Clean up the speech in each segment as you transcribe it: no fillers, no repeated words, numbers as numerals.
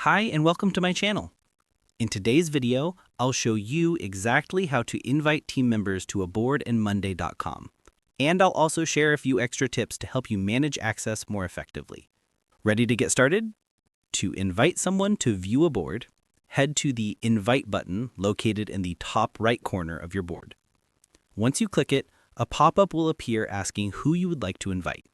Hi and welcome to my channel. In today's video, I'll show you exactly how to invite team members to a board in Monday.com. And I'll also share a few extra tips to help you manage access more effectively. Ready to get started? To invite someone to view a board, head to the Invite button located in the top right corner of your board. Once you click it, a pop-up will appear asking who you would like to invite.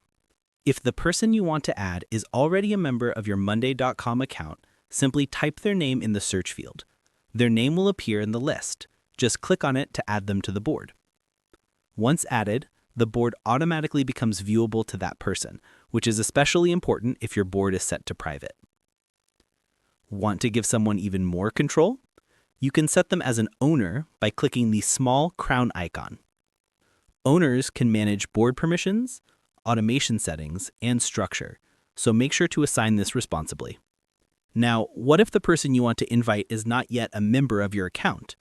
If the person you want to add is already a member of your Monday.com account, simply type their name in the search field. Their name will appear in the list. Just click on it to add them to the board. Once added, the board automatically becomes viewable to that person, which is especially important if your board is set to private. Want to give someone even more control? You can set them as an owner by clicking the small crown icon. Owners can manage board permissions, automation settings, and structure, so make sure to assign this responsibly. Now, what if the person you want to invite is not yet a member of your account?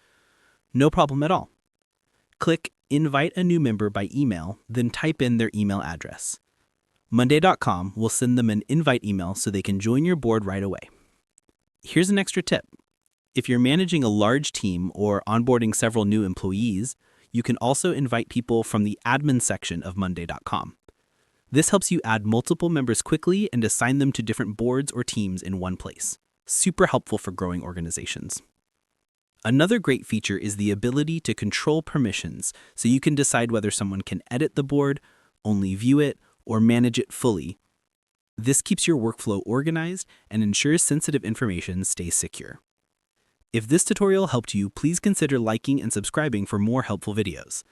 No problem at all. Click Invite a new member by email, then type in their email address. Monday.com will send them an invite email so they can join your board right away. Here's an extra tip. If you're managing a large team or onboarding several new employees, you can also invite people from the admin section of Monday.com. This helps you add multiple members quickly and assign them to different boards or teams in one place. Super helpful for growing organizations. Another great feature is the ability to control permissions, so you can decide whether someone can edit the board, only view it, or manage it fully. This keeps your workflow organized and ensures sensitive information stays secure. If this tutorial helped you, please consider liking and subscribing for more helpful videos.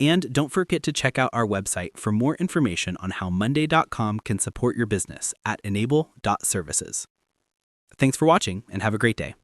And don't forget to check out our website for more information on how Monday.com can support your business at enable.services. Thanks for watching and have a great day.